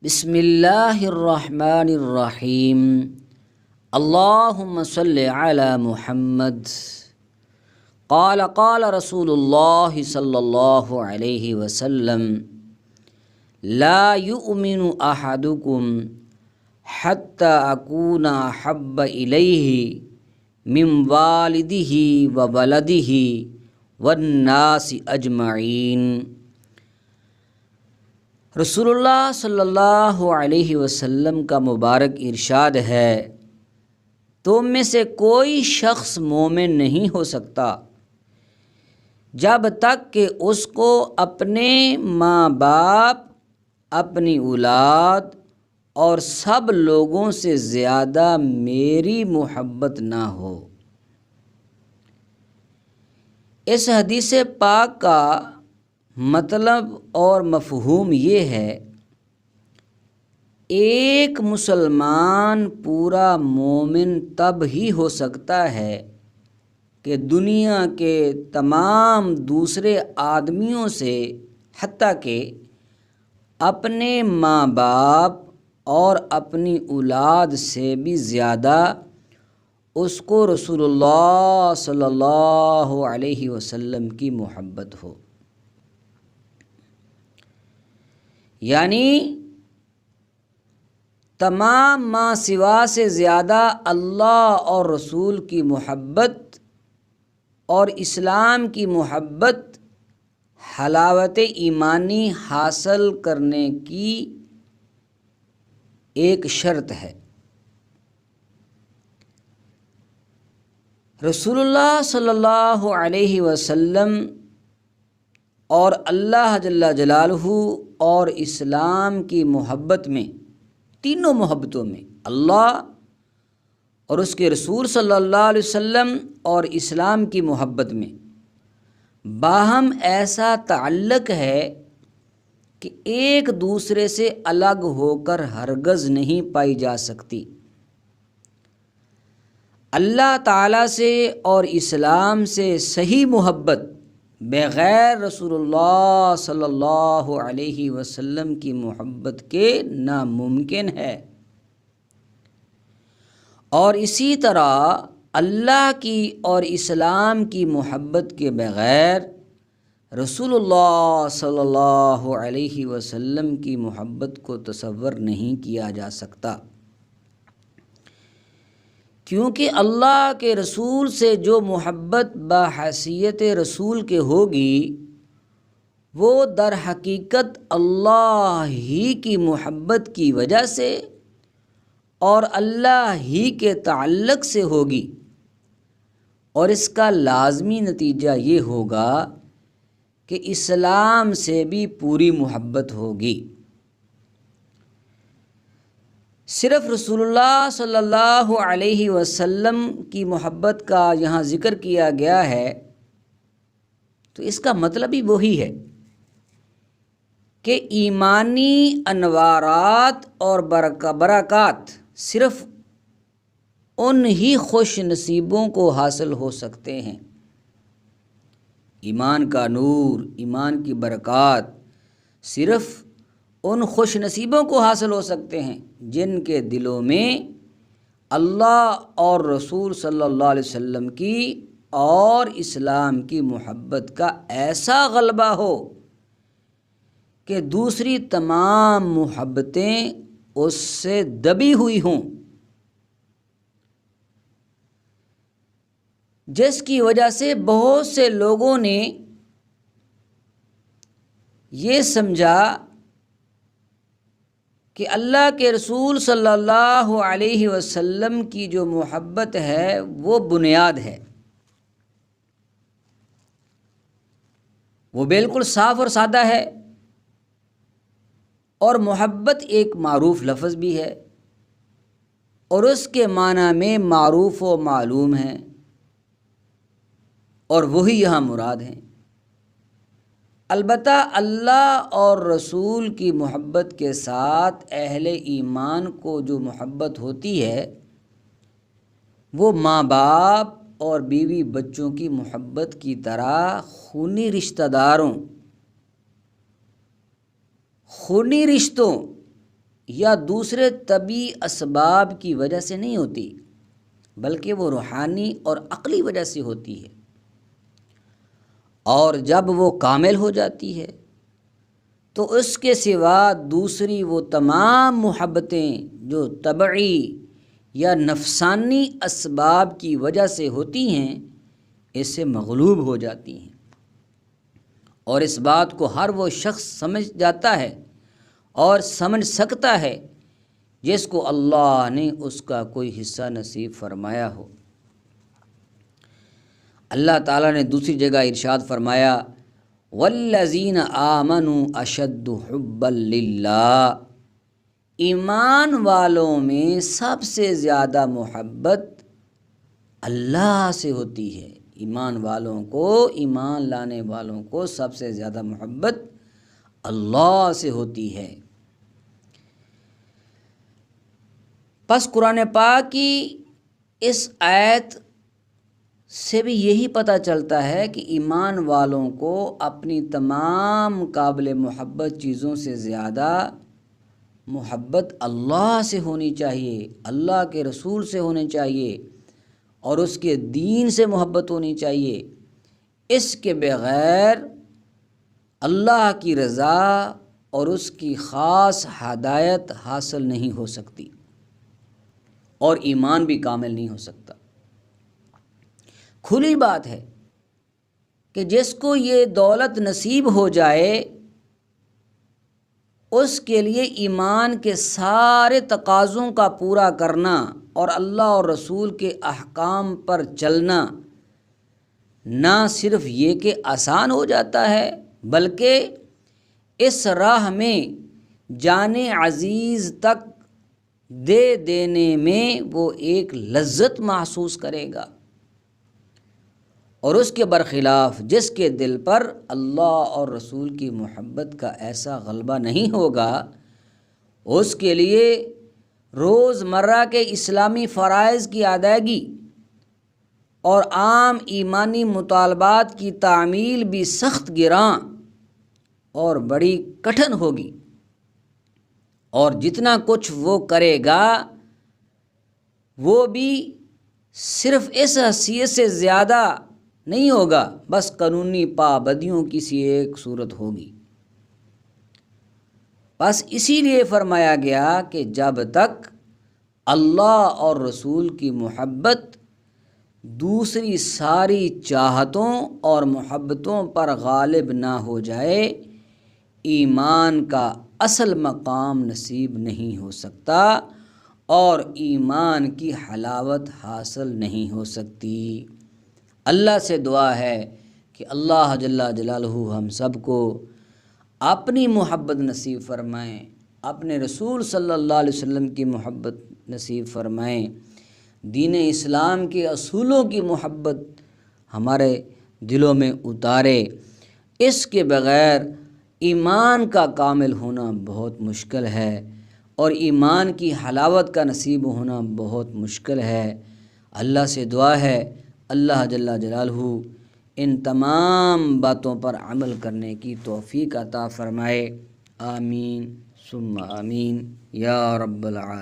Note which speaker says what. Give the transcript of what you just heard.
Speaker 1: بسم اللہ الرحمن الرحیم اللہم صلی علی محمد قال رسول اللہ صلی اللہ علیہ وسلم لا یؤمن احدکم حتی اکون احب الیہ من والدہ وولدہ والناس اجمعین۔ رسول اللہ صلی اللہ علیہ وسلم کا مبارک ارشاد ہے، تم میں سے کوئی شخص مومن نہیں ہو سکتا جب تک کہ اس کو اپنے ماں باپ، اپنی اولاد اور سب لوگوں سے زیادہ میری محبت نہ ہو۔ اس حدیث پاک کا مطلب اور مفہوم یہ ہے، ایک مسلمان پورا مومن تب ہی ہو سکتا ہے کہ دنیا کے تمام دوسرے آدمیوں سے، حتیٰ کہ اپنے ماں باپ اور اپنی اولاد سے بھی زیادہ اس کو رسول اللہ صلی اللہ علیہ وسلم کی محبت ہو۔ یعنی تمام ماں سوا سے زیادہ اللہ اور رسول کی محبت اور اسلام کی محبت حلاوت ایمانی حاصل کرنے کی ایک شرط ہے۔ رسول اللہ صلی اللہ علیہ وسلم اور اللہ جل جلالہ اور اسلام کی محبت میں، تینوں محبتوں میں، اللہ اور اس کے رسول صلی اللہ علیہ وسلم اور اسلام کی محبت میں باہم ایسا تعلق ہے کہ ایک دوسرے سے الگ ہو کر ہرگز نہیں پائی جا سکتی۔ اللہ تعالیٰ سے اور اسلام سے صحیح محبت بغیر رسول اللہ صلی اللہ علیہ وسلم کی محبت کے ناممکن ہے، اور اسی طرح اللہ کی اور اسلام کی محبت کے بغیر رسول اللہ صلی اللہ علیہ وسلم کی محبت کو تصور نہیں کیا جا سکتا، کیونکہ اللہ کے رسول سے جو محبت بحیثیت رسول کے ہوگی وہ در حقیقت اللہ ہی کی محبت کی وجہ سے اور اللہ ہی کے تعلق سے ہوگی، اور اس کا لازمی نتیجہ یہ ہوگا کہ اسلام سے بھی پوری محبت ہوگی۔ صرف رسول اللہ صلی اللہ علیہ وسلم کی محبت کا یہاں ذکر کیا گیا ہے تو اس کا مطلب ہی وہی ہے کہ ایمانی انوارات اور برکات صرف ان ہی خوش نصیبوں کو حاصل ہو سکتے ہیں۔ ایمان کا نور، ایمان کی برکات صرف ان خوش نصیبوں کو حاصل ہو سکتے ہیں جن کے دلوں میں اللہ اور رسول صلی اللہ علیہ وسلم کی اور اسلام کی محبت کا ایسا غلبہ ہو کہ دوسری تمام محبتیں اس سے دبی ہوئی ہوں، جس کی وجہ سے بہت سے لوگوں نے یہ سمجھا کہ اللہ کے رسول صلی اللہ علیہ وسلم کی جو محبت ہے وہ بنیاد ہے، وہ بالکل صاف اور سادہ ہے، اور محبت ایک معروف لفظ بھی ہے اور اس کے معنی میں معروف و معلوم ہے، اور وہی یہاں مراد ہیں۔ البتہ اللہ اور رسول کی محبت کے ساتھ اہل ایمان کو جو محبت ہوتی ہے وہ ماں باپ اور بیوی بچوں کی محبت کی طرح خونی رشتہ داروں، خونی رشتوں یا دوسرے طبعی اسباب کی وجہ سے نہیں ہوتی، بلکہ وہ روحانی اور عقلی وجہ سے ہوتی ہے۔ اور جب وہ کامل ہو جاتی ہے تو اس کے سوا دوسری وہ تمام محبتیں جو طبعی یا نفسانی اسباب کی وجہ سے ہوتی ہیں اس سے مغلوب ہو جاتی ہیں۔ اور اس بات کو ہر وہ شخص سمجھ جاتا ہے اور سمجھ سکتا ہے جس کو اللہ نے اس کا کوئی حصہ نصیب فرمایا ہو۔ اللہ تعالیٰ نے دوسری جگہ ارشاد فرمایا والذین آمنوا اشد حبا للہ، ایمان والوں میں سب سے زیادہ محبت اللہ سے ہوتی ہے۔ ایمان والوں کو، ایمان لانے والوں کو سب سے زیادہ محبت اللہ سے ہوتی ہے۔ پس قرآن پاک کی اس آیت سے بھی یہی پتہ چلتا ہے کہ ایمان والوں کو اپنی تمام قابل محبت چیزوں سے زیادہ محبت اللہ سے ہونی چاہیے، اللہ کے رسول سے ہونی چاہیے اور اس کے دین سے محبت ہونی چاہیے۔ اس کے بغیر اللہ کی رضا اور اس کی خاص ہدایت حاصل نہیں ہو سکتی اور ایمان بھی کامل نہیں ہو سکتا۔ کھلی بات ہے کہ جس کو یہ دولت نصیب ہو جائے اس کے لیے ایمان کے سارے تقاضوں کا پورا کرنا اور اللہ اور رسول کے احکام پر چلنا نہ صرف یہ کہ آسان ہو جاتا ہے بلکہ اس راہ میں جان عزیز تک دے دینے میں وہ ایک لذت محسوس کرے گا۔ اور اس کے برخلاف جس کے دل پر اللہ اور رسول کی محبت کا ایسا غلبہ نہیں ہوگا، اس کے لیے روز مرہ کے اسلامی فرائض کی ادائیگی اور عام ایمانی مطالبات کی تعمیل بھی سخت گراں اور بڑی کٹھن ہوگی، اور جتنا کچھ وہ کرے گا وہ بھی صرف اس حیثیت سے زیادہ نہیں ہوگا، بس قانونی پابندیوں کی سی ایک صورت ہوگی۔ بس اسی لیے فرمایا گیا کہ جب تک اللہ اور رسول کی محبت دوسری ساری چاہتوں اور محبتوں پر غالب نہ ہو جائے، ایمان کا اصل مقام نصیب نہیں ہو سکتا اور ایمان کی حلاوت حاصل نہیں ہو سکتی۔ اللہ سے دعا ہے کہ اللہ جل جلالہ ہم سب کو اپنی محبت نصیب فرمائیں، اپنے رسول صلی اللہ علیہ وسلم کی محبت نصیب فرمائیں، دین اسلام کے اصولوں کی محبت ہمارے دلوں میں اتارے۔ اس کے بغیر ایمان کا کامل ہونا بہت مشکل ہے اور ایمان کی حلاوت کا نصیب ہونا بہت مشکل ہے۔ اللہ سے دعا ہے اللہ جل جلالہ ان تمام باتوں پر عمل کرنے کی توفیق عطا فرمائے۔ آمین ثم آمین یا رب العالمین۔